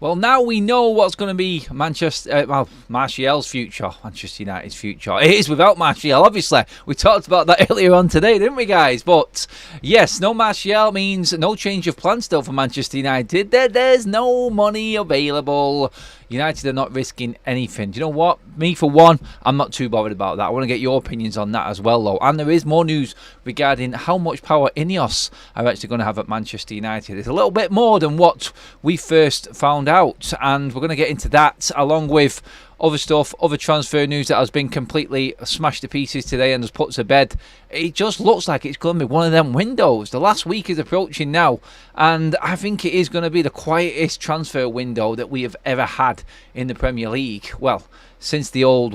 Well, now we know what's going to be Martial's future, Manchester United's future. It is without Martial, obviously. We talked about that earlier on today, didn't we, guys? But yes, no Martial means no change of plan still for Manchester United. There's no money available. United are not risking anything. Do you know what? Me, for one, I'm not too bothered about that. I want to get your opinions on that as well, though. And there is more news regarding how much power INEOS are actually going to have at Manchester United. It's a little bit more than what we first found out. And we're going to get into that along with other stuff, other transfer news that has been completely smashed to pieces today and just put to bed. It just looks like it's going to be one of them windows. The last week is approaching now, and I think it is going to be the quietest transfer window that we have ever had in the Premier League. Well, since the old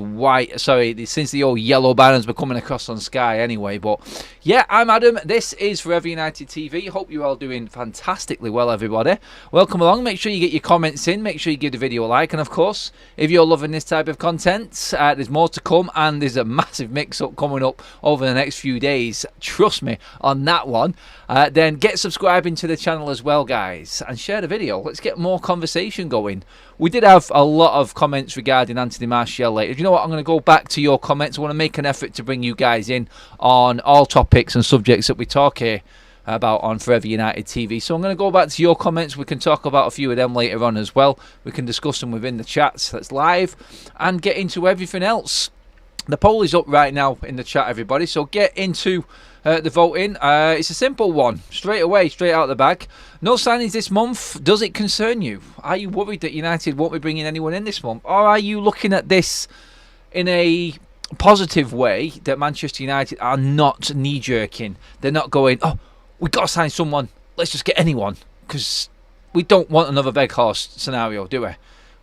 yellow banners were coming across on Sky anyway. But yeah, I'm Adam. This is Forever United TV. Hope you're all doing fantastically well, everybody. Welcome along. Make sure you get your comments in. Make sure you give the video a like. And of course, if you're loving this type of content, there's more to come, and there's a massive mix-up coming up over the next few days. Trust me on that one. Then get subscribing to the channel as well, guys, and share the video. Let's get more conversation going. We did have a lot of comments regarding Anthony Martial later. You know what? I'm going to go back to your comments. I want to make an effort to bring you guys in on all topics and subjects that we talk here about on Forever United TV. So I'm going to go back to your comments. We can talk about a few of them later on as well. We can discuss them within the chats that's live and get into everything else. The poll is up right now in the chat, everybody, so get into the voting. It's a simple one, straight away, straight out of the bag. No signings this month. Does it concern you? Are you worried that United won't be bringing anyone in this month? Or are you looking at this in a positive way, that Manchester United are not knee-jerking? They're not going, oh, we've got to sign someone, let's just get anyone, because we don't want another beg horse scenario, do we?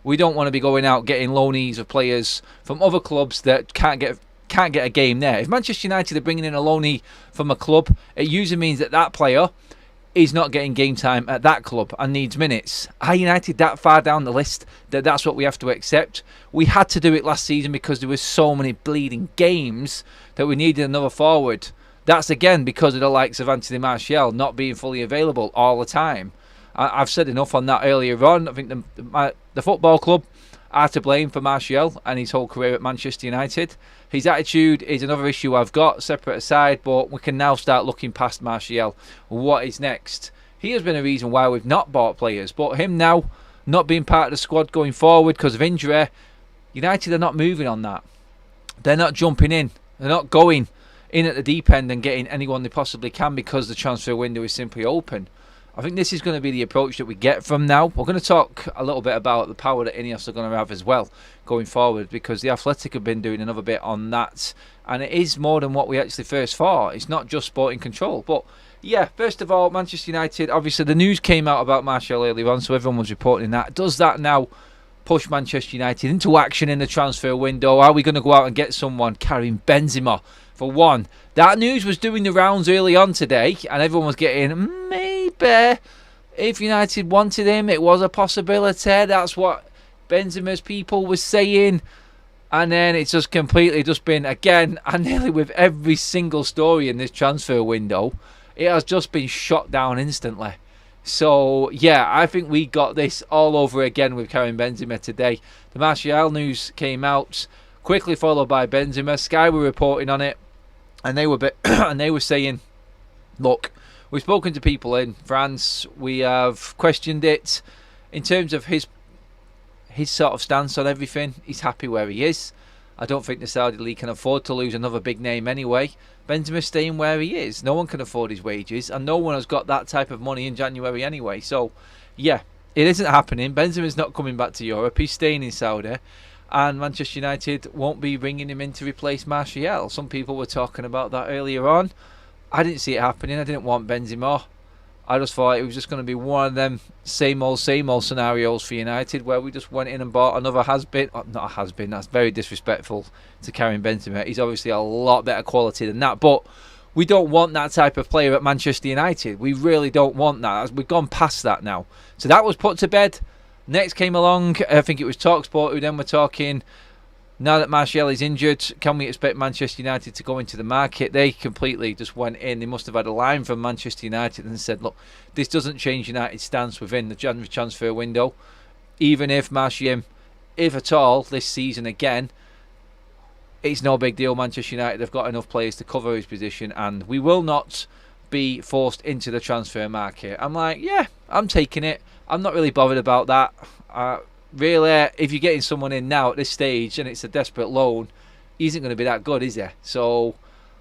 We don't want to be going out getting loanees of players from other clubs that can't get a game there. If Manchester United are bringing in a loanee from a club, it usually means that that player is not getting game time at that club and needs minutes. Are United that far down the list that that's what we have to accept? We had to do it last season because there were so many bleeding games that we needed another forward. That's again because of the likes of Anthony Martial not being fully available all the time. I've said enough on that earlier on. I think the football club are to blame for Martial and his whole career at Manchester United. His attitude is another issue I've got, separate aside, but we can now start looking past Martial. What is next? He has been a reason why we've not bought players, but him now not being part of the squad going forward because of injury, United are not moving on that. They're not jumping in. They're not going in at the deep end and getting anyone they possibly can because the transfer window is simply open. I think this is going to be the approach that we get from now. We're going to talk a little bit about the power that INEOS are going to have as well going forward, because the Athletic have been doing another bit on that, and it is more than what we actually first thought. It's not just sporting control. But yeah, first of all, Manchester United, obviously the news came out about Martial earlier on, so everyone was reporting that. Does that now push Manchester United into action in the transfer window? Are we going to go out and get someone carrying Benzema? For one, that news was doing the rounds early on today, and everyone was getting, maybe, if United wanted him, it was a possibility. That's what Benzema's people were saying. And then it's just completely just been, again, and nearly with every single story in this transfer window, it has just been shot down instantly. So, yeah, I think we got this all over again with Karim Benzema today. The Martial news came out, quickly followed by Benzema. Sky were reporting on it. And they were saying, look, we've spoken to people in France. We have questioned it in terms of his sort of stance on everything. He's happy where he is. I don't think the Saudi league can afford to lose another big name anyway. Benzema's staying where he is. No one can afford his wages, and no one has got that type of money in January anyway. So, yeah, it isn't happening. Benzema's not coming back to Europe. He's staying in Saudi. And Manchester United won't be bringing him in to replace Martial. Some people were talking about that earlier on. I didn't see it happening. I didn't want Benzema. I just thought it was just going to be one of them same old scenarios for United where we just went in and bought another has-been. Oh, not a has-been. That's very disrespectful to Karim Benzema. He's obviously a lot better quality than that. But we don't want that type of player at Manchester United. We really don't want that. We've gone past that now. So that was put to bed. Next came along, I think it was TalkSport who then were talking, now that Martial is injured, can we expect Manchester United to go into the market? They completely just went in. They must have had a line from Manchester United and said, look, this doesn't change United's stance within the January transfer window. even if Martial, if at all, this season again, it's no big deal. Manchester United have got enough players to cover his position, and we will not be forced into the transfer market. I'm like, yeah, I'm taking it. I'm not really bothered about that. Really, if you're getting someone in now at this stage and it's a desperate loan, he isn't going to be that good, is he? So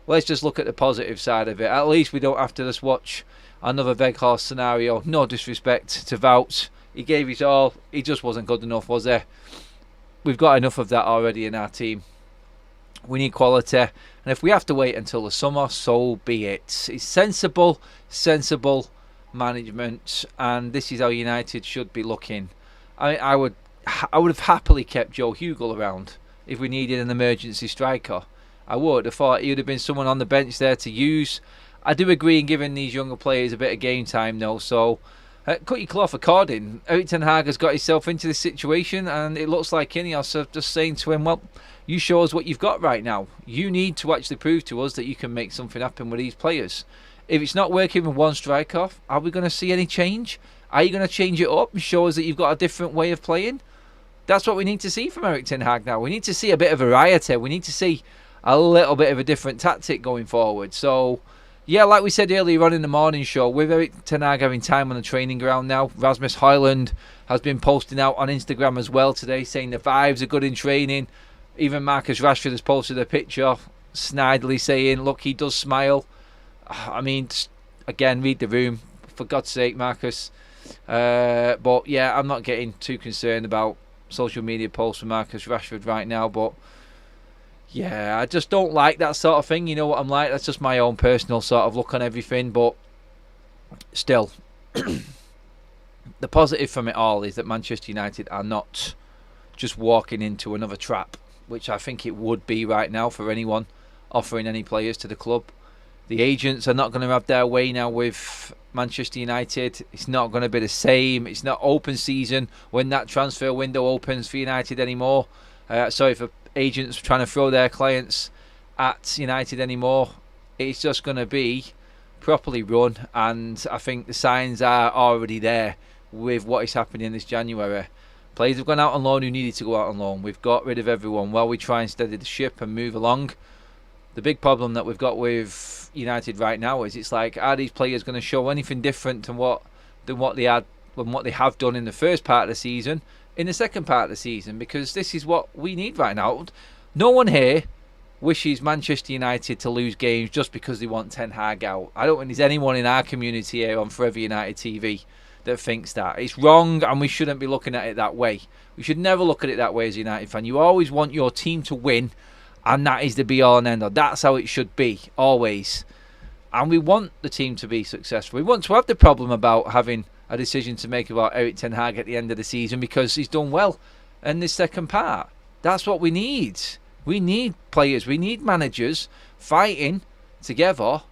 let's just look at the positive side of it. At least we don't have to just watch another Weghorst scenario. No disrespect to Wout. He gave his all. He just wasn't good enough, was he? We've got enough of that already in our team. We need quality. And if we have to wait until the summer, so be it. It's sensible management. And this is how United should be looking. I would have happily kept Joe Hugel around if we needed an emergency striker. I would have thought he would have been someone on the bench there to use. I do agree in giving these younger players a bit of game time though, so cut your cloth according. Erik ten Hag has got himself into this situation, and it looks like INEOS are just saying to him, well, you show us what you've got right now. You need to actually prove to us that you can make something happen with these players. If it's not working with one striker, are we going to see any change? Are you going to change it up and show us that you've got a different way of playing? That's what we need to see from Erik ten Hag now. We need to see a bit of variety. We need to see a little bit of a different tactic going forward. So, yeah, like we said earlier on in the morning show, with Erik ten Hag having time on the training ground now, Rasmus Højlund has been posting out on Instagram as well today, saying the vibes are good in training. Even Marcus Rashford has posted a picture, snidely saying, look, he does smile. I mean, again, read the room. For God's sake, Marcus. But, yeah, I'm not getting too concerned about social media posts for Marcus Rashford right now, but yeah, I just don't like that sort of thing. You know what I'm like? That's just my own personal sort of look on everything, but still, the positive from it all is that Manchester United are not just walking into another trap, which I think it would be right now for anyone offering any players to the club. The agents are not going to have their way now with Manchester United. It's not going to be the same. It's not open season when that transfer window opens for United anymore. Sorry for agents trying to throw their clients at United anymore. It's just going to be properly run, and I think the signs are already there with what is happening this January. Players have gone out on loan who needed to go out on loan. We've got rid of everyone while we try and steady the ship and move along. The big problem that we've got with United right now is it's like, are these players going to show anything different than what they have done in the first part of the season in the second part of the season? Because this is what we need right now. No one here wishes Manchester United to lose games just because they want Ten Hag out. I don't think there's anyone in our community here on Forever United TV that thinks that. It's wrong, and we shouldn't be looking at it that way. We should never look at it that way as a United fan. You always want your team to win, and that is the be-all and end-all. That's how it should be, always. And we want the team to be successful. We want to have the problem about having a decision to make about Erik ten Hag at the end of the season because he's done well in this second part. That's what we need. We need players. We need managers fighting together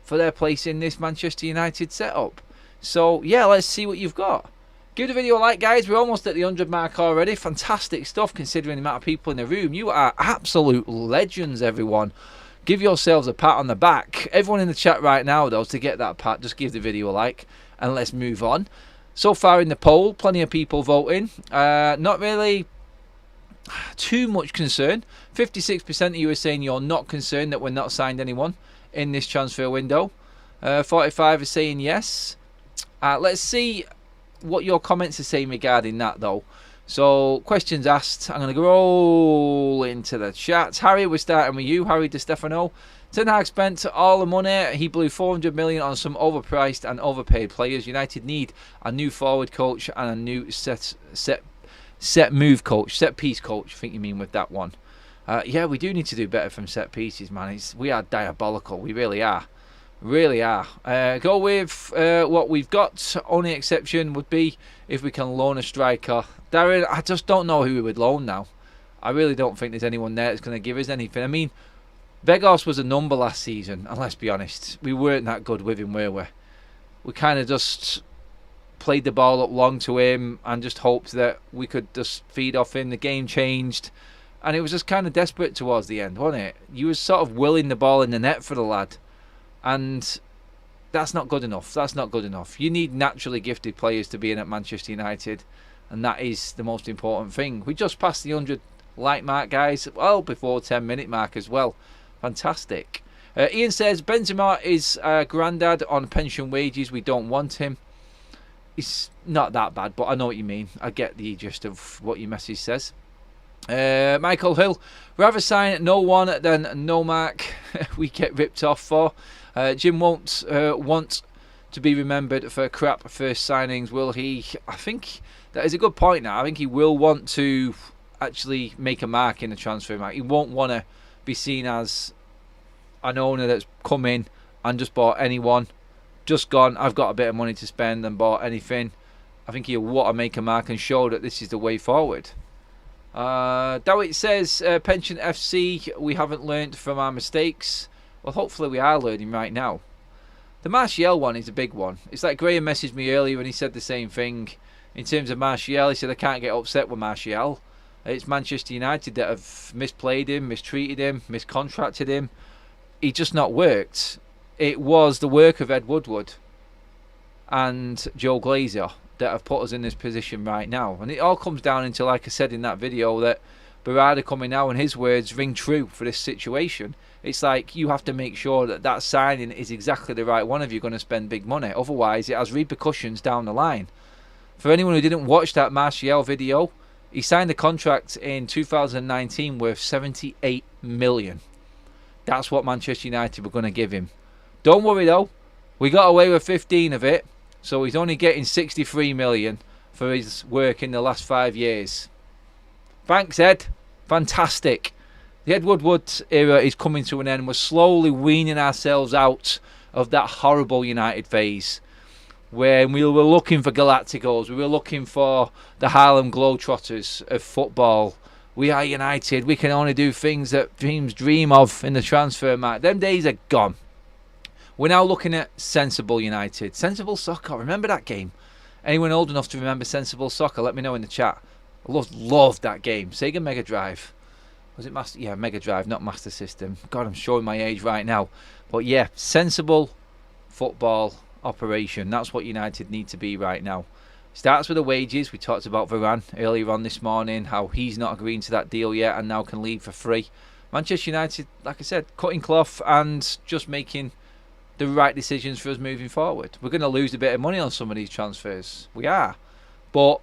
for their place in this Manchester United setup. So, yeah, let's see what you've got. Give the video a like, guys. We're almost at the 100 mark already. Fantastic stuff considering the amount of people in the room. You are absolute legends, everyone. Give yourselves a pat on the back. Everyone in the chat right now, though, to get that pat, just give the video a like and let's move on. So far in the poll, plenty of people voting. Not really too much concern. 56% of you are saying you're not concerned that we're not signed anyone in this transfer window. 45 are saying yes. Let's see what your comments are saying regarding that, though. So, questions asked. I'm going to roll into the chat. Harry, we're starting with you. Harry Di Stefano. Ten Hag spent all the money. He blew 400 million on some overpriced and overpaid players. United need a new forward coach and a new set move coach, set piece coach. I think you mean with that one. Yeah, we do need to do better from set pieces, man. We are diabolical. We really are. Really are. Go with what we've got. Only exception would be if we can loan a striker. Darren, I just don't know who we would loan now. I really don't think there's anyone there that's going to give us anything. I mean, Weghorst was a number last season, and let's be honest, we weren't that good with him, were we? We kind of just played the ball up long to him and just hoped that we could just feed off him. The game changed, and it was just kind of desperate towards the end, wasn't it? You was sort of willing the ball in the net for the lad. And that's not good enough. That's not good enough. You need naturally gifted players to be in at Manchester United. and that is the most important thing. We just passed the 100 like mark, guys, well before 10-minute mark as well. Fantastic. Ian says Benzema is grandad on pension wages. We don't want him. It's not that bad, but I know what you mean. I get the gist of what your message says. Michael Hill, rather sign no one than no mark. We get ripped off for. Jim won't want to be remembered for crap first signings, will he? I think that is a good point now. I think he will want to actually make a mark in the transfer market. He won't want to be seen as an owner that's come in and just bought anyone, just gone, I've got a bit of money to spend, and bought anything. I think he'll want to make a mark and show that this is the way forward. Dawit says, Pension FC, we haven't learnt from our mistakes. Well, hopefully we are learning right now. The Martial one is a big one. It's like Graham messaged me earlier and he said the same thing. In terms of Martial, he said, I can't get upset with Martial. It's Manchester United that have misplayed him, mistreated him, miscontracted him. He just not worked. It was the work of Ed Woodward and Joe Glazer that have put us in this position right now. And it all comes down into, like I said in that video, that Berardi coming now and his words ring true for this situation. It's like you have to make sure that that signing is exactly the right one if you're going to spend big money. Otherwise, it has repercussions down the line. For anyone who didn't watch that Martial video, he signed a contract in 2019 worth 78 million. That's what Manchester United were going to give him. Don't worry though, we got away with 15 of it, so he's only getting 63 million for his work in the last 5 years. Thanks, Ed. Fantastic. The Ed Woodward era is coming to an end. We're slowly weaning ourselves out of that horrible United phase, when we were looking for Galacticos, we were looking for the Harlem Globetrotters of football. We are United. We can only do things that teams dream of in the transfer market. Them days are gone. We're now looking at sensible United. Sensible soccer. Remember that game? Anyone old enough to remember sensible soccer? Let me know in the chat. I loved that game. Sega Mega Drive. Was it Master? Yeah, Mega Drive, not Master System. God, I'm showing my age right now. But yeah, sensible football operation. That's what United need to be right now. Starts with the wages. We talked about Varane earlier on this morning, how he's not agreeing to that deal yet and now can leave for free. Manchester United, like I said, cutting cloth and just making the right decisions for us moving forward. We're going to lose a bit of money on some of these transfers. We are. But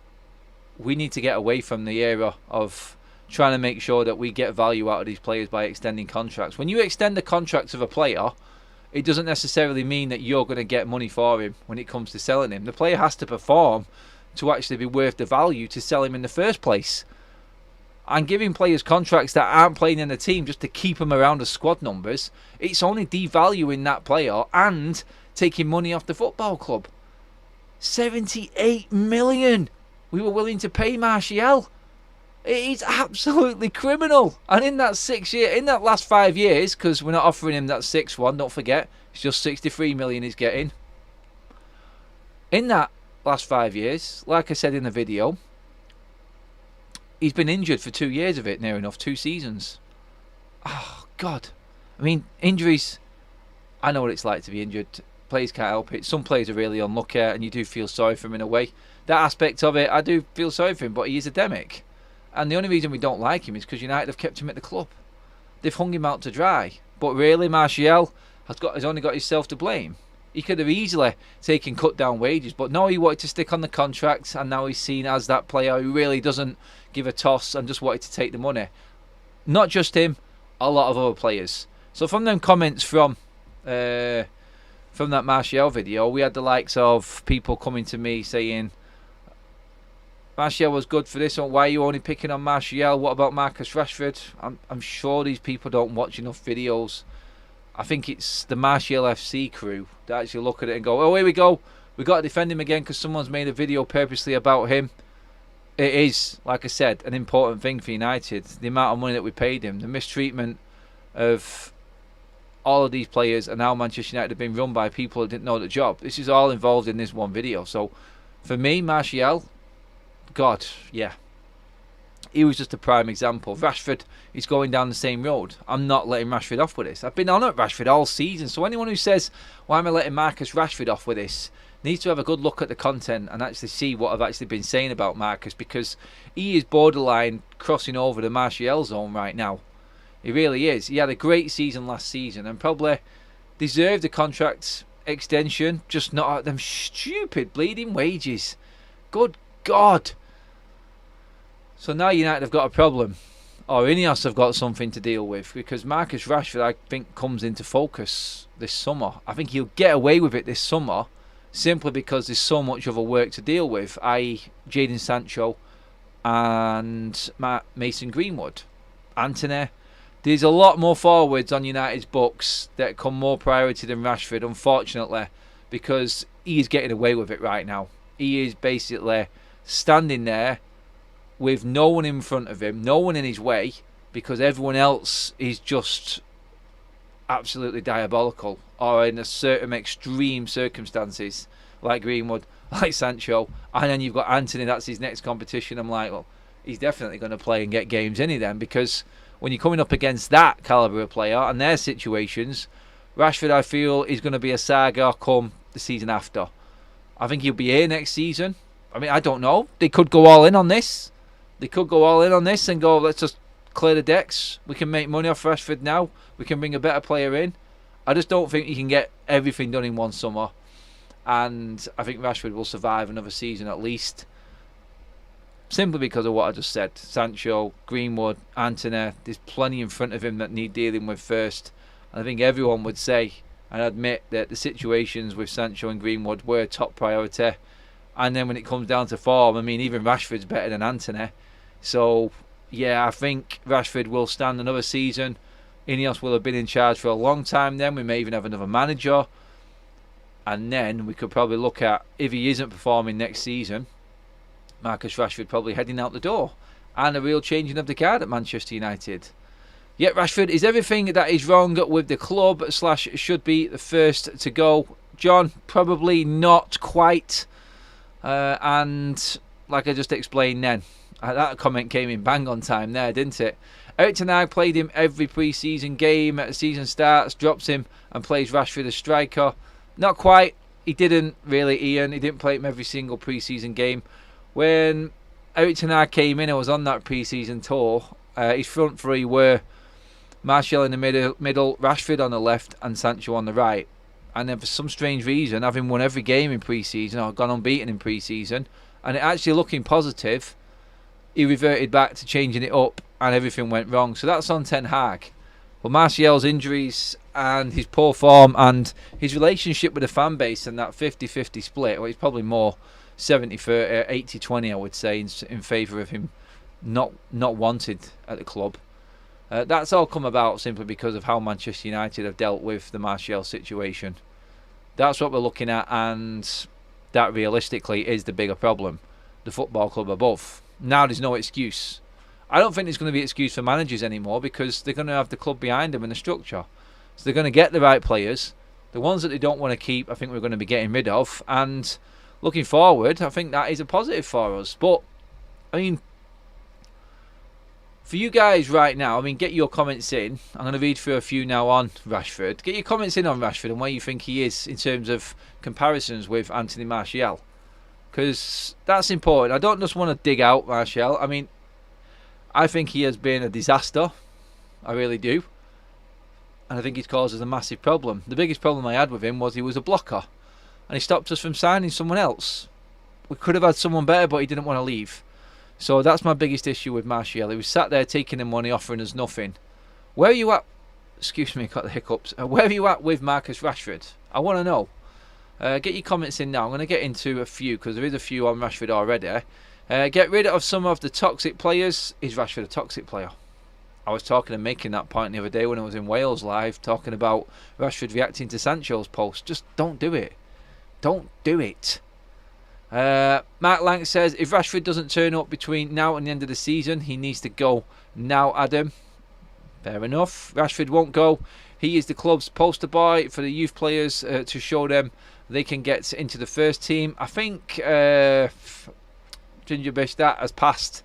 we need to get away from the era of trying to make sure that we get value out of these players by extending contracts. When you extend the contracts of a player, it doesn't necessarily mean that you're going to get money for him when it comes to selling him. The player has to perform to actually be worth the value to sell him in the first place. And giving players contracts that aren't playing in the team just to keep them around as squad numbers, it's only devaluing that player and taking money off the football club. 78 million we were willing to pay Martial. It is absolutely criminal. And in that last 5 years, because we're not offering him that sixth one, don't forget, it's just 63 million he's getting. In that last 5 years, like I said in the video, he's been injured for 2 years of it, near enough, 2 seasons. Oh, God. I mean, injuries, I know what it's like to be injured. Players can't help it. Some players are really unlucky, and you do feel sorry for him in a way. That aspect of it, I do feel sorry for him, but he is endemic. And the only reason we don't like him is because United have kept him at the club. They've hung him out to dry. But really, Martial has only got himself to blame. He could have easily taken cut down wages, but no, he wanted to stick on the contract, and now he's seen as that player who really doesn't give a toss and just wanted to take the money. Not just him, a lot of other players. So from them comments from that Martial video, we had the likes of people coming to me saying, Martial was good for this one. Why are you only picking on Martial? What about Marcus Rashford? I'm sure these people don't watch enough videos. I think it's the Martial FC crew that actually look at it and go, oh, here we go. We've got to defend him again because someone's made a video purposely about him. It is, like I said, an important thing for United. The amount of money that we paid him, the mistreatment of all of these players, and how Manchester United have been run by people who didn't know the job. This is all involved in this one video. So, for me, Martial, God, yeah. He was just a prime example. Rashford is going down the same road. I'm not letting Rashford off with this. I've been on at Rashford all season. So anyone who says, why am I letting Marcus Rashford off with this? needs to have a good look at the content and actually see what I've actually been saying about Marcus, because he is borderline crossing over the Martial zone right now. He really is. He had a great season last season and probably deserved a contract extension, just not at them stupid bleeding wages. Good God. So now United have got a problem, or INEOS have got something to deal with, because Marcus Rashford, I think, comes into focus this summer. I think he'll get away with it this summer simply because there's so much other work to deal with, i.e. Jadon Sancho and Mason Greenwood, Antony. There's a lot more forwards on United's books that come more priority than Rashford, unfortunately, because he is getting away with it right now. He is basically standing there with no one in front of him, no one in his way, because everyone else is just absolutely diabolical, or in a certain extreme circumstances, like Greenwood, like Sancho, and then you've got Antony, that's his next competition. I'm like, well, he's definitely going to play and get games any then, because when you're coming up against that calibre of player and their situations, Rashford, I feel, is going to be a saga come the season after. I think he'll be here next season. I mean, I don't know. They could go all in on this. They could go all in on this and go, let's just clear the decks. We can make money off Rashford now. We can bring a better player in. I just don't think you can get everything done in one summer. And I think Rashford will survive another season at least, simply because of what I just said. Sancho, Greenwood, Antony, there's plenty in front of him that need dealing with first. And I think everyone would say and admit that the situations with Sancho and Greenwood were top priority. And then when it comes down to form, I mean, even Rashford's better than Antony. So, yeah, I think Rashford will stand another season. INEOS will have been in charge for a long time then. We may even have another manager. And then we could probably look at, if he isn't performing next season, Marcus Rashford probably heading out the door. And a real changing of the guard at Manchester United. Yet Rashford is everything that is wrong with the club / should be the first to go. John, probably not quite. And like I just explained then, that comment came in bang on time there, didn't it? Erik ten Hag played him every pre-season game. At season starts, drops him and plays Rashford as striker. Not quite. He didn't really, Ian. He didn't play him every single pre-season game. When Erik ten Hag came in and was on that pre-season tour, his front three were Martial in the middle, Rashford on the left and Sancho on the right. And then for some strange reason, having won every game in pre-season or gone unbeaten in pre-season, and it actually looking positive, he reverted back to changing it up and everything went wrong. So that's on Ten Hag. But Martial's injuries and his poor form and his relationship with the fan base and that 50-50 split, well, it's probably more 70-30, 80-20, I would say, in favour of him not wanted at the club. That's all come about simply because of how Manchester United have dealt with the Martial situation. That's what we're looking at, and that realistically is the bigger problem. The football club above. Now there's no excuse. I don't think there's going to be an excuse for managers anymore, because they're going to have the club behind them and the structure. So they're going to get the right players. The ones that they don't want to keep, I think we're going to be getting rid of. And looking forward, I think that is a positive for us. But, I mean, for you guys right now, I mean, get your comments in. I'm going to read through a few now on Rashford. Get your comments in on Rashford and where you think he is in terms of comparisons with Anthony Martial. Because that's important. I don't just want to dig out Martial. I mean, I think he has been a disaster. I really do. And I think he's caused us a massive problem. The biggest problem I had with him was he was a blocker. And he stopped us from signing someone else. We could have had someone better, but he didn't want to leave. So that's my biggest issue with Martial. He was sat there taking the money, offering us nothing. Where are you at? Excuse me, got the hiccups. Where are you at with Marcus Rashford? I want to know. Get your comments in now. I'm going to get into a few, because there is a few on Rashford already. Get rid of some of the toxic players. Is Rashford a toxic player? I was talking and making that point the other day when I was in Wales live, talking about Rashford reacting to Sancho's post. Just don't do it. Don't do it. Mark Lang says, if Rashford doesn't turn up between now and the end of the season, he needs to go now, Adam. Fair enough. Rashford won't go. He is the club's poster boy for the youth players to show them they can get into the first team. I think Ginger Bish, that has passed.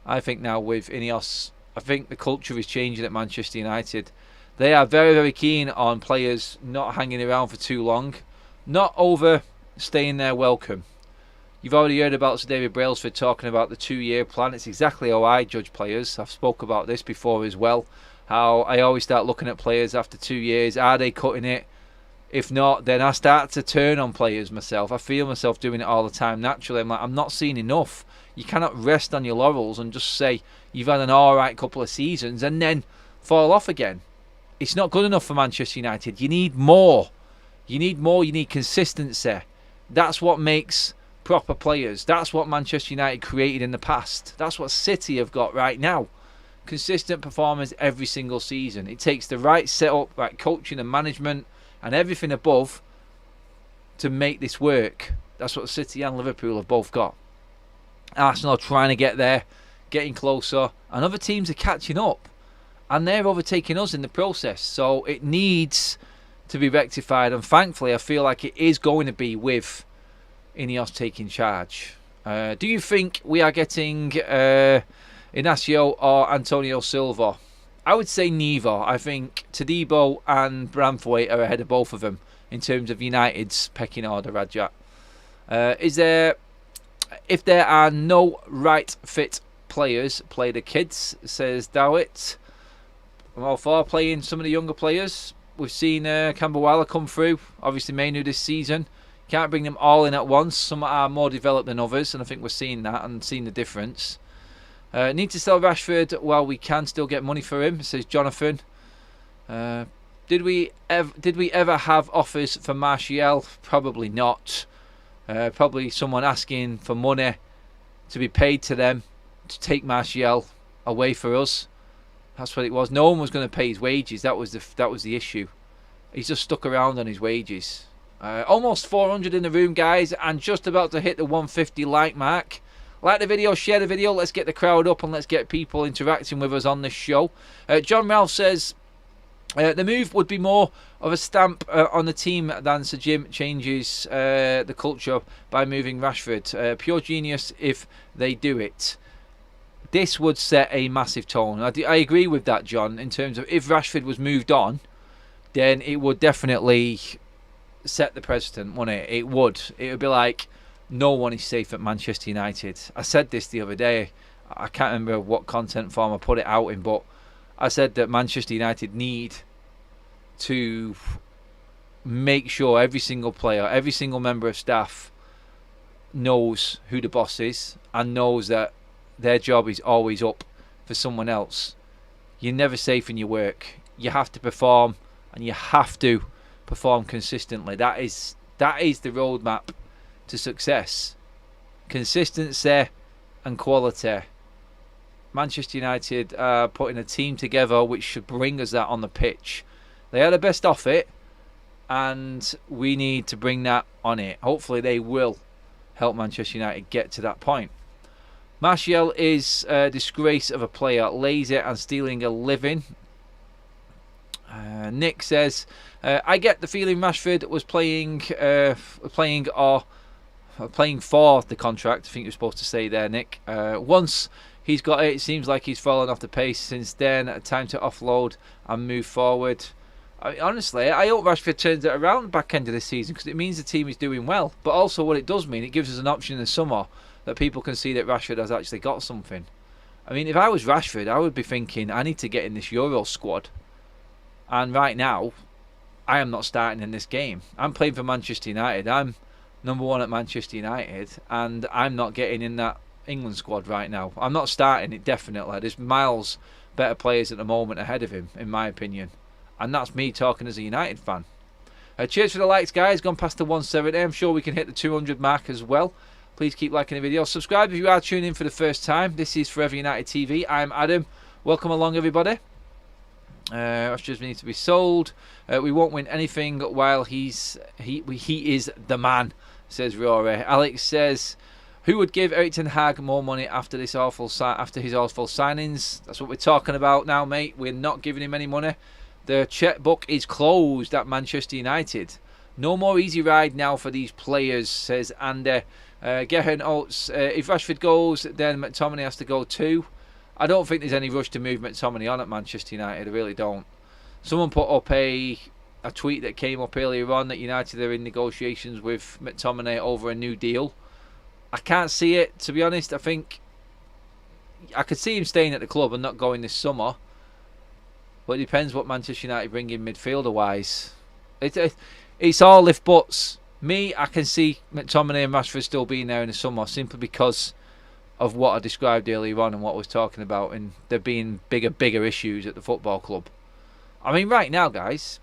I think now with INEOS, I think the culture is changing at Manchester United. They are very, very keen on players not hanging around for too long. Not over staying there welcome. You've already heard about Sir David Brailsford talking about the 2-year plan. It's exactly how I judge players. I've spoke about this before as well. How I always start looking at players after 2 years. Are they cutting it? If not, then I start to turn on players myself. I feel myself doing it all the time naturally. I'm like, I'm not seeing enough. You cannot rest on your laurels and just say you've had an alright couple of seasons and then fall off again. It's not good enough for Manchester United. You need more. You need more. You need consistency. That's what makes proper players. That's what Manchester United created in the past. That's what City have got right now. Consistent performance every single season. It takes the right setup, right coaching and management and everything above to make this work. That's what City and Liverpool have both got. Arsenal are trying to get there, getting closer, and other teams are catching up. And they're overtaking us in the process. So it needs to be rectified. And thankfully, I feel like it is going to be with INEOS taking charge. Do you think we are getting Inacio or Antonio Silva? I would say neither. I think Todibo and Branthwaite are ahead of both of them in terms of United's pecking order, Rajat. If there are no right fit players, play the kids, says Dowett. I'm all for playing some of the younger players. We've seen Camberwala come through, obviously Mainu this season. Can't bring them all in at once. Some are more developed than others, and I think we're seeing that and seeing the difference. Need to sell Rashford while we can still get money for him, says Jonathan. Did we ever have offers for Martial? Probably not. Probably someone asking for money to be paid to them to take Martial away for us. That's what it was. No one was going to pay his wages. That was the issue. He's just stuck around on his wages. Almost 400 in the room, guys, and just about to hit the 150 like mark. Like the video, share the video. Let's get the crowd up and let's get people interacting with us on this show. John Ralph says the move would be more of a stamp on the team than Sir Jim changes the culture by moving Rashford. Pure genius if they do it. This would set a massive tone. I agree with that, John, in terms of if Rashford was moved on, then it would definitely set the precedent, wouldn't it? It would. It would be like, no one is safe at Manchester United. I said this the other day. I can't remember what content form I put it out in, but I said that Manchester United need to make sure every single player, every single member of staff knows who the boss is and knows that their job is always up for someone else. You're never safe in your work. You have to perform, and you have to perform consistently. That is the roadmap to success. Consistency and quality. Manchester United are putting a team together which should bring us that on the pitch. They are the best off it, and we need to bring that on it. Hopefully they will help Manchester United get to that point. Martial is a disgrace of a player, lazy and stealing a living. Nick says, I get the feeling Rashford was playing for the contract. I think you're supposed to say there, Nick. Once he's got it, it seems like he's fallen off the pace since then. Time to offload and move forward. Honestly, I hope Rashford turns it around back end of this season because it means the team is doing well. But also what it does mean, it gives us an option in the summer that people can see that Rashford has actually got something. I mean, if I was Rashford, I would be thinking, I need to get in this Euro squad. And right now, I am not starting in this game. I'm playing for Manchester United. I'm number one at Manchester United. And I'm not getting in that England squad right now. I'm not starting it, definitely. There's miles better players at the moment ahead of him, in my opinion. And that's me talking as a United fan. Cheers for the likes, guys. Gone past the 170. I'm sure we can hit the 200 mark as well. Please keep liking the video. Subscribe if you are tuning in for the first time. This is Forever United TV. I'm Adam. Welcome along, everybody. Rashford needs to be sold. We won't win anything while he is the man, says Rory. Alex says, who would give Erik ten Hag more money after his awful signings? That's what we're talking about now, mate. We're not giving him any money. The checkbook is closed at Manchester United. No more easy ride now for these players, says Andy. Gehen Oates, if Rashford goes, then McTominay has to go too. I don't think there's any rush to move McTominay on at Manchester United. I really don't. Someone put up a a tweet that came up earlier on that United are in negotiations with McTominay over a new deal. I can't see it, to be honest. I think I could see him staying at the club and not going this summer. But it depends what Manchester United bring in midfielder-wise. It's all if buts. Me, I can see McTominay and Rashford still being there in the summer simply because of what I described earlier on and what I was talking about, and there being bigger issues at the football club. I mean, right now, guys,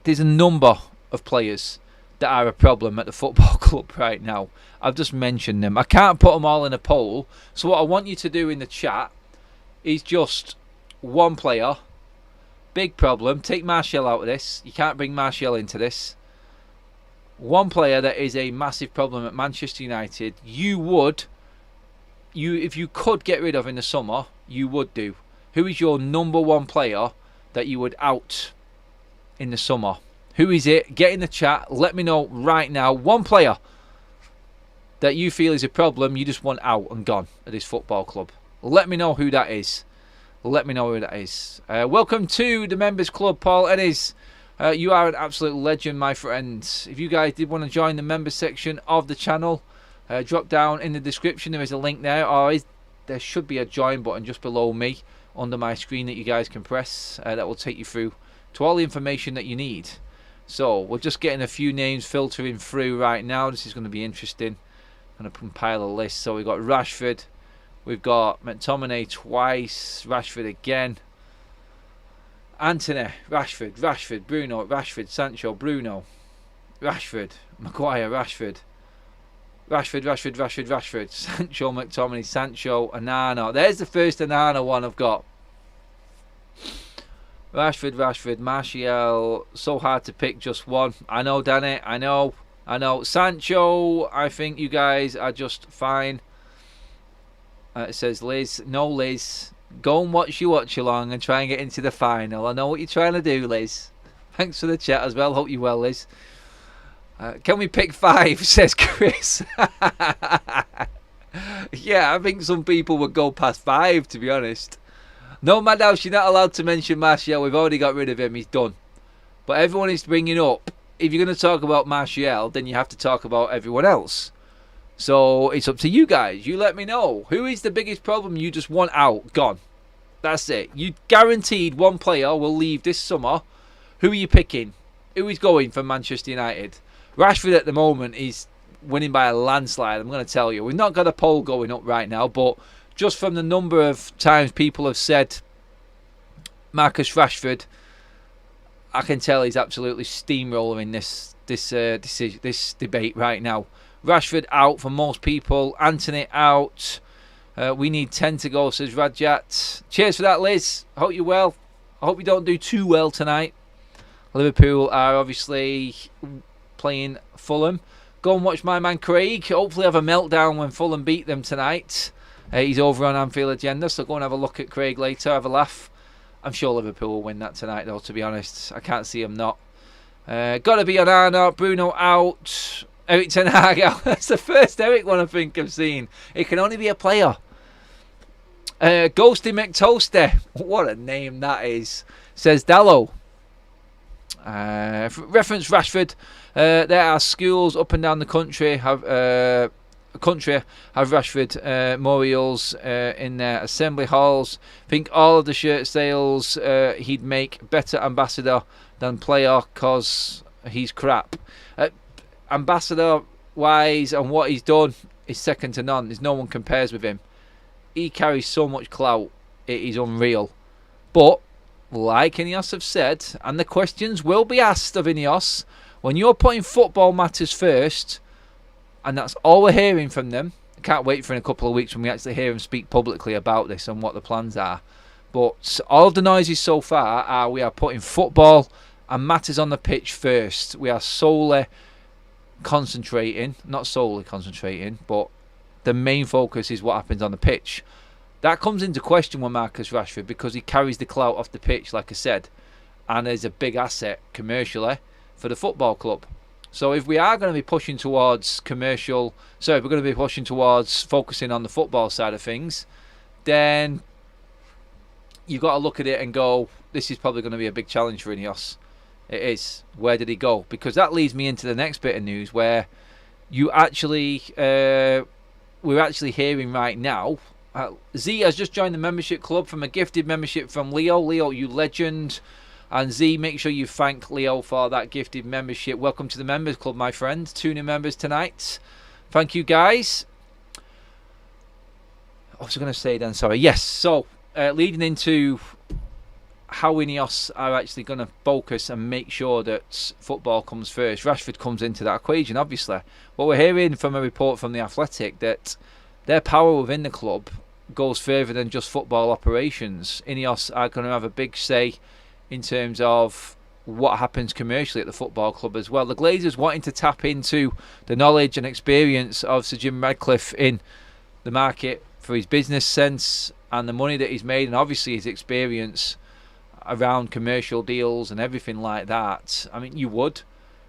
there's a number of players that are a problem at the football club right now. I've just mentioned them. I can't put them all in a poll. So what I want you to do in the chat is just one player, big problem. Take Martial out of this. You can't bring Martial into this. One player that is a massive problem at Manchester United, if you could get rid of in the summer, you would do. Who is your number one player that you would out in the summer? Who is it? Get in the chat. Let me know right now. One player that you feel is a problem, you just want out and gone at this football club. Let me know who that is. Let me know who that is. Welcome to the Members Club, Paul Ennis. You are an absolute legend, my friend. If you guys did want to join the members section of the channel, drop down in the description. There is a link there, or there should be a join button just below me under my screen that you guys can press. That will take you through to all the information that you need. So we're just getting a few names filtering through right now. This is going to be interesting. I'm going to compile a list. So we've got Rashford, we've got McTominay twice, Rashford again, Antony, Rashford, Bruno, Rashford, Sancho, Bruno, Rashford, Maguire, Rashford, Sancho, McTominay, Sancho, Onana. There's the first Onana one I've got. Rashford, Martial. So hard to pick just one. I know, Danny. I know. Sancho, I think you guys are just fine. It says Liz. No, Liz. Go and watch your watch along and try and get into the final. I know what you're trying to do, Liz. Thanks for the chat as well. Hope you're well, Liz. Can we pick 5? Says Chris. Yeah, I think some people would go past 5, to be honest. No, Madhouse, you're not allowed to mention Martial. We've already got rid of him. He's done. But everyone is bringing up, if you're going to talk about Martial, then you have to talk about everyone else. So it's up to you guys. You let me know. Who is the biggest problem you just want out? Gone. That's it. You guaranteed one player will leave this summer. Who are you picking? Who is going for Manchester United? Rashford at the moment is winning by a landslide, I'm going to tell you. We've not got a poll going up right now, but just from the number of times people have said Marcus Rashford, I can tell he's absolutely steamrolling this debate right now. Rashford out for most people. Antony out. We need 10 to go, says Rajat. Cheers for that, Liz. I hope you're well. I hope you don't do too well tonight. Liverpool are obviously playing Fulham. Go and watch my man Craig. Hopefully have a meltdown when Fulham beat them tonight. He's over on Anfield Agenda, so go and have a look at Craig later. Have a laugh. I'm sure Liverpool will win that tonight, though, to be honest. I can't see them not. Got to be Onana. Bruno out. Eric Ten Hag out. That's the first Eric one I think I've seen. It can only be a player. Ghosty McToasty. What a name that is. Says Dallo. Reference Rashford. There are schools up and down the country have Rashford memorials in their assembly halls. Think all of the shirt sales he'd make better ambassador than player cause he's crap. Ambassador wise and what he's done is second to none. There's no one compares with him. He carries so much clout, it is unreal. But like INEOS have said, and the questions will be asked of INEOS, when you're putting football matters first, and that's all we're hearing from them. I can't wait for in a couple of weeks when we actually hear them speak publicly about this and what the plans are. But all of the noises so far are we are putting football and matters on the pitch first. We are solely concentrating, not solely concentrating, but the main focus is what happens on the pitch. That comes into question with Marcus Rashford because he carries the clout off the pitch, like I said, and is a big asset commercially for the football club. So if we are going to be pushing towards we're going to be pushing towards focusing on the football side of things, then you've got to look at it and go, this is probably going to be a big challenge for INEOS. It is. Where did he go? Because that leads me into the next bit of news where you actually, we're actually hearing right now, Z has just joined the membership club from a gifted membership from Leo. Leo, you legend. And Z, make sure you thank Leo for that gifted membership. Welcome to the members club, my friend. 2 new members tonight. Thank you, guys. What was I going to say then? Sorry. Yes. So, leading into how INEOS are actually going to focus and make sure that football comes first. Rashford comes into that equation, obviously. But we're hearing from a report from The Athletic that their power within the club goes further than just football operations. INEOS are going to have a big say in terms of what happens commercially at the football club as well. The Glazers wanting to tap into the knowledge and experience of Sir Jim Ratcliffe in the market for his business sense and the money that he's made, and obviously his experience around commercial deals and everything like that. I mean, you would.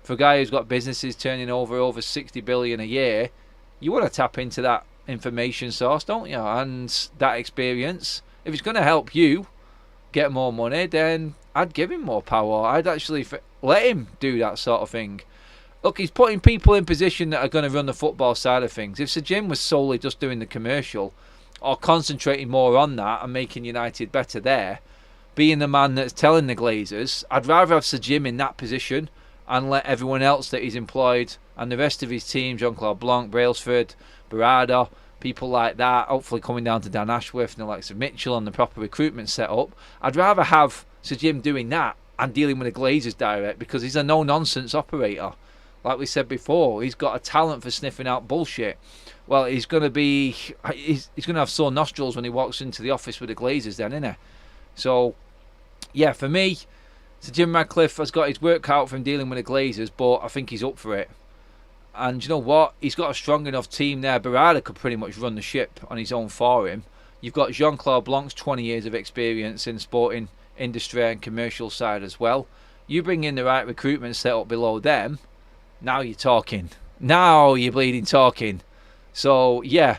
For a guy who's got businesses turning over 60 billion a year, you want to tap into that information source, don't you? And that experience. If it's going to help you get more money, then I'd give him more power. I'd actually let him do that sort of thing. Look, he's putting people in position that are going to run the football side of things. If Sir Jim was solely just doing the commercial or concentrating more on that and making United better there, being the man that's telling the Glazers, I'd rather have Sir Jim in that position and let everyone else that he's employed and the rest of his team, Jean-Claude Blanc, Brailsford, Barada, people like that, hopefully coming down to Dan Ashworth and the likes of Mitchell and the proper recruitment set up. I'd rather have Sir Jim doing that and dealing with the Glazers direct, because he's a no-nonsense operator. Like we said before, he's got a talent for sniffing out bullshit. Well, he's going to have sore nostrils when he walks into the office with the Glazers then, isn't he? So, yeah, for me, Sir Jim Ratcliffe has got his work cut out from dealing with the Glazers, but I think he's up for it. And you know what? He's got a strong enough team there. Barada could pretty much run the ship on his own for him. You've got Jean-Claude Blanc's 20 years of experience in sporting industry and commercial side as well. You bring in the right recruitment set up below them, now you're talking. Now you're bleeding talking. So, yeah,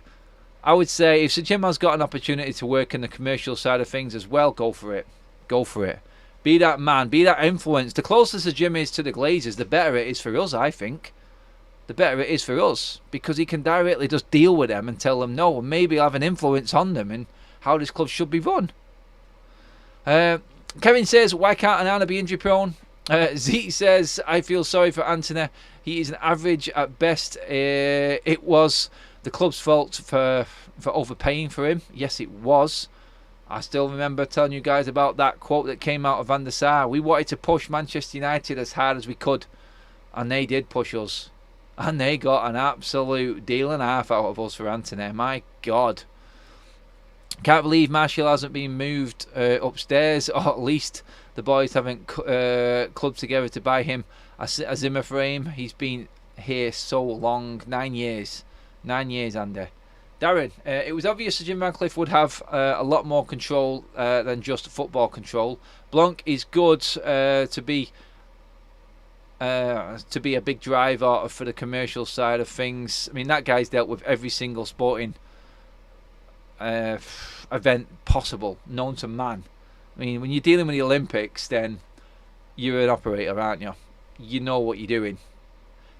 I would say if Sir Jim has got an opportunity to work in the commercial side of things as well, go for it. Go for it. Be that man. Be that influence. The closer Sir Jim is to the Glazers, the better it is for us, I think. The better it is for us, because he can directly just deal with them and tell them no, and maybe have an influence on them and how this club should be run. Kevin says, why can't Anana be injury prone? Zeke says, I feel sorry for Anthony. He is an average at best. It was the club's fault for overpaying for him. Yes, it was. I still remember telling you guys about that quote that came out of Van der Sar. We wanted to push Manchester United as hard as we could, and they did push us. And they got an absolute deal and a half out of us for Anthony. My God. Can't believe Martial hasn't been moved upstairs, or at least the boys haven't clubbed together to buy him a Zimmer frame. He's been here so long. 9 years. 9 years, Andy. Darren, it was obvious that Jim Ratcliffe would have a lot more control than just football control. Blanc is good to be a big driver for the commercial side of things. I mean, that guy's dealt with every single sporting event possible, known to man. I mean, when you're dealing with the Olympics, then you're an operator, aren't you? You know what you're doing.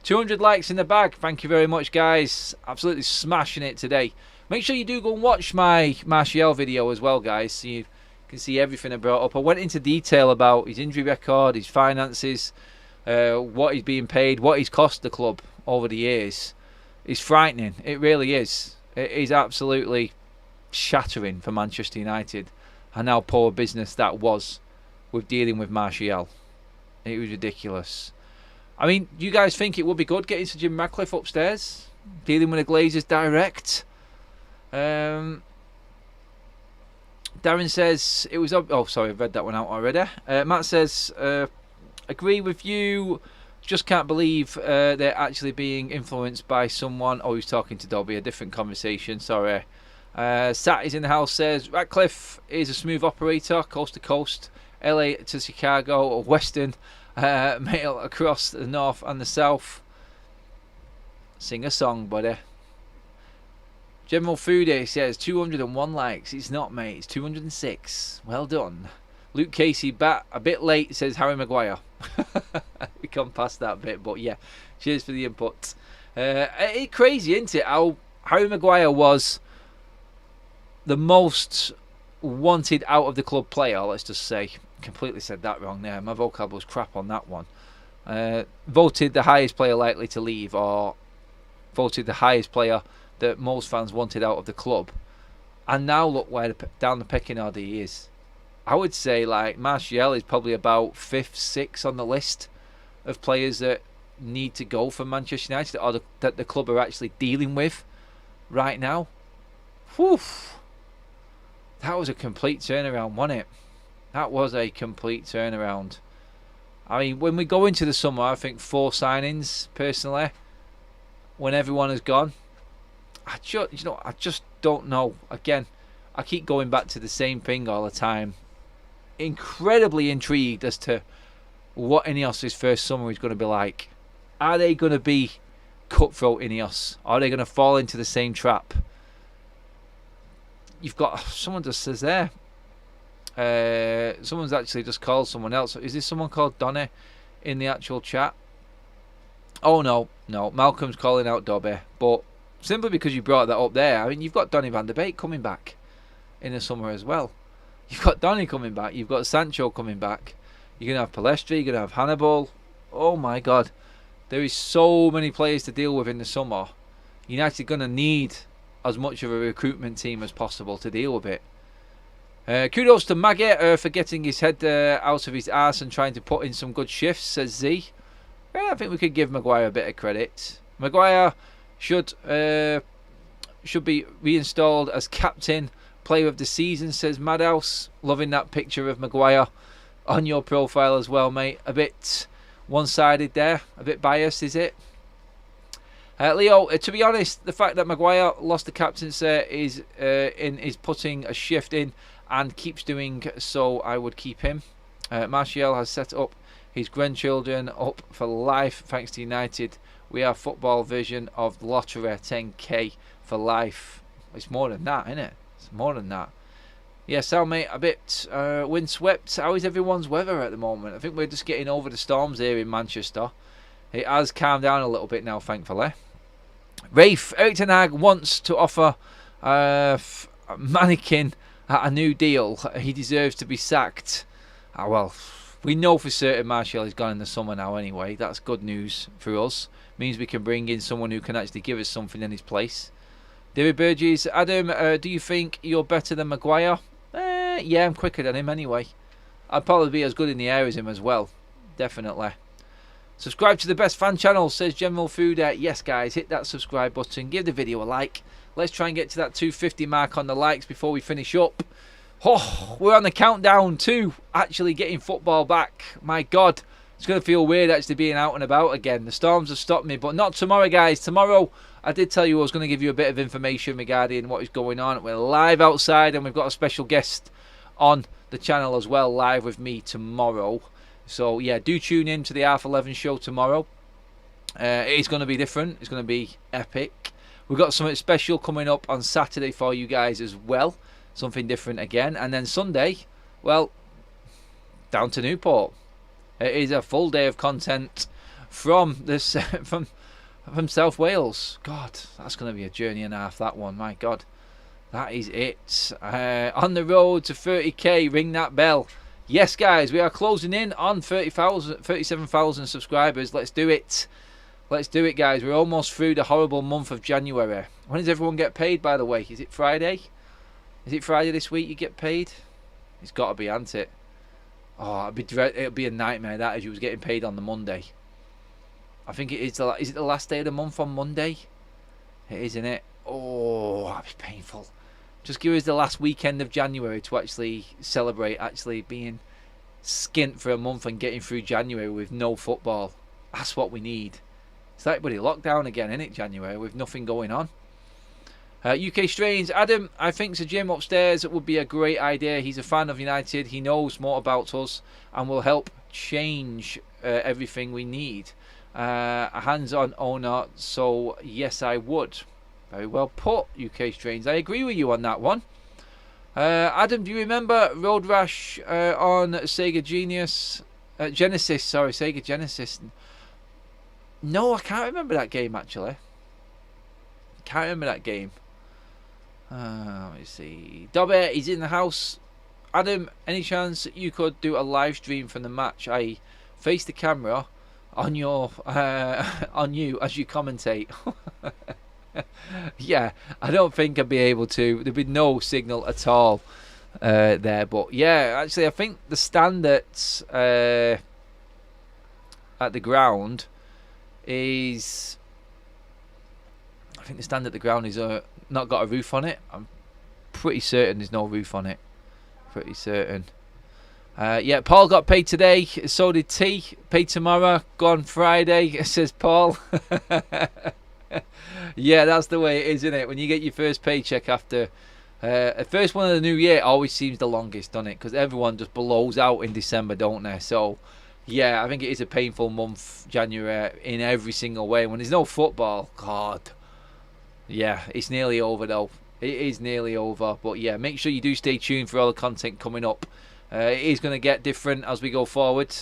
200 likes in the bag. Thank you very much, guys. Absolutely smashing it today. Make sure you do go and watch my Martial video as well, guys, so you can see everything I brought up. I went into detail about his injury record, his finances, what he's being paid, what he's cost the club over the years. It's frightening. It really is. It is absolutely shattering for Manchester United and how poor business that was with dealing with Martial. It was ridiculous. I mean, do you guys think it would be good getting Sir Jim Ratcliffe upstairs, dealing with the Glazers direct? Darren says it was. Oh, sorry, I've read that one out already. Matt says, agree with you. Just can't believe they're actually being influenced by someone. Oh, he's talking to Dobby. A different conversation. Sorry. Sat is in the house. Says Ratcliffe is a smooth operator, coast to coast, LA to Chicago, or Western. Mail across the north and the south. Sing a song, buddy. General Foodie says 201 likes. It's not, mate. It's 206. Well done. Luke Casey bat a bit late, says Harry Maguire. We come past that bit, but yeah. Cheers for the input. It's crazy, isn't it? How Harry Maguire was the most wanted out of the club player, let's just say. Completely said that wrong there. My vocab was crap on that one. Voted the highest player likely to leave, or voted the highest player that most fans wanted out of the club. And now look where down the pecking order he is. I would say like Martial is probably about 5th, 6th on the list of players that need to go from Manchester United, or that the club are actually dealing with right now. Whew. That was a complete turnaround, wasn't it? That was a complete turnaround. I mean, when we go into the summer, I think 4 signings, personally, when everyone has gone. I just don't know. Again, I keep going back to the same thing all the time. Incredibly intrigued as to what INEOS' first summer is going to be like. Are they going to be cutthroat INEOS? Are they going to fall into the same trap? You've got someone just says there. Someone's actually just called someone else. Is this someone called Donny in the actual chat? Oh no, Malcolm's calling out Dobby, but simply because you brought that up there. I mean, you've got Donny van de Beek coming back in the summer as well. You've got Donny coming back. You've got Sancho coming back. You're going to have Palestri. You're going to have Hannibal. Oh my God. There is so many players to deal with in the summer. United are going to need as much of a recruitment team as possible to deal with it. Kudos to Maggie for getting his head out of his arse and trying to put in some good shifts, says Z. I think we could give Maguire a bit of credit. Maguire should be reinstalled as captain, player of the season, says Madhouse. Loving that picture of Maguire on your profile as well, mate. A bit one-sided there, a bit biased, is it? Leo, to be honest, the fact that Maguire lost the captaincy is putting a shift in and keeps doing so. I would keep him. Martial has set up his grandchildren up for life thanks to United. We are football version of the lottery, 10k for life. It's more than that, isn't it? It's more than that. Yes, Al, mate, a bit windswept. How is everyone's weather at the moment? I think we're just getting over the storms here in Manchester. It has calmed down a little bit now, thankfully. Rafe, Erik Ten Hag wants to offer Mannequin a new deal. He deserves to be sacked. Well, we know for certain Martial is gone in the summer now anyway. That's good news for us. Means we can bring in someone who can actually give us something in his place. David Burgess, Adam, do you think you're better than Maguire? Yeah, I'm quicker than him anyway. I'd probably be as good in the air as him as well. Definitely. Subscribe to the best fan channel, says General Food. Yes, guys, hit that subscribe button. Give the video a like. Let's try and get to that 250 mark on the likes before we finish up. Oh, we're on the countdown to actually getting football back. My God, it's going to feel weird actually being out and about again. The storms have stopped me, but not tomorrow, guys. Tomorrow, I did tell you I was going to give you a bit of information regarding what is going on. We're live outside and we've got a special guest on the channel as well, live with me tomorrow. So, yeah, do tune in to the 11:30 show tomorrow. It is going to be different. It's going to be epic. We've got something special coming up on Saturday for you guys as well. Something different again. And then Sunday, well, down to Newport. It is a full day of content from this from South Wales. God, that's going to be a journey and a half, that one. My God, that is it. On the road to 30k, ring that bell. Yes, guys, we are closing in on 37,000 subscribers. Let's do it. Let's do it, guys. We're almost through the horrible month of January. When does everyone get paid, by the way? Is it Friday? Is it Friday this week you get paid? It's got to be, hasn't it? Oh, it'd be a nightmare, that, as you was getting paid on the Monday. I think it is. Is it the last day of the month on Monday? It is, isn't it? Oh, that'd be painful. Just give us the last weekend of January to actually celebrate actually being skint for a month and getting through January with no football. That's what we need. It's like bloody lockdown again, isn't it, January, with nothing going on. UK Strains, Adam, I think Sir Jim upstairs would be a great idea. He's a fan of United. He knows more about us and will help change everything we need. A hands-on owner, so yes, I would. Very well put, UK Strains. I agree with you on that one. Adam, do you remember Road Rash on Sega Genesis? Sorry, Sega Genesis. No, I can't remember that game, actually. Can't remember that game. Let me see. Dobby, he's in the house. Adam, any chance you could do a live stream from the match? I face the camera on your on you as you commentate. Yeah, I don't think I'd be able to. There'd be no signal at all there. But yeah, actually, I think the stand at the ground is. I think the stand at the ground is not got a roof on it. I'm pretty certain there's no roof on it. Pretty certain. Yeah, Paul got paid today. So did T. Paid tomorrow. Go on Friday, says Paul. Yeah, that's the way it is, isn't it? When you get your first paycheck after the first one of the new year, always seems the longest, doesn't it? Because everyone just blows out in December, don't they? So, yeah, I think it is a painful month, January, in every single way. When there's no football, God. Yeah, it's nearly over, though. It is nearly over. But, yeah, make sure you do stay tuned for all the content coming up. It is going to get different as we go forward.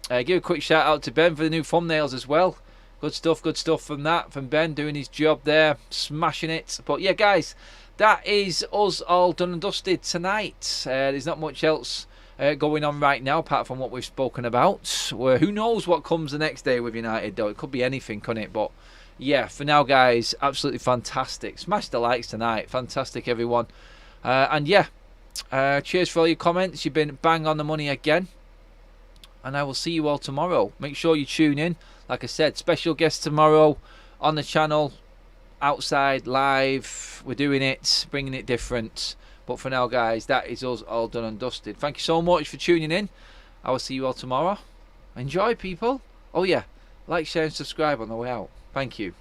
Give a quick shout out to Ben for the new thumbnails as well. Good stuff from Ben doing his job there, smashing it. But yeah, guys, that is us all done and dusted tonight. There's not much else going on right now apart from what we've spoken about. Who knows what comes the next day with United, though? It could be anything, couldn't it? But yeah, for now, guys, absolutely fantastic. Smash the likes tonight. Fantastic, everyone. And yeah, cheers for all your comments. You've been bang on the money again. And I will see you all tomorrow. Make sure you tune in. Like I said, special guest tomorrow on the channel, outside, live. We're doing it, bringing it different. But for now, guys, that is us all done and dusted. Thank you so much for tuning in. I will see you all tomorrow. Enjoy, people. Oh, yeah. Like, share, and subscribe on the way out. Thank you.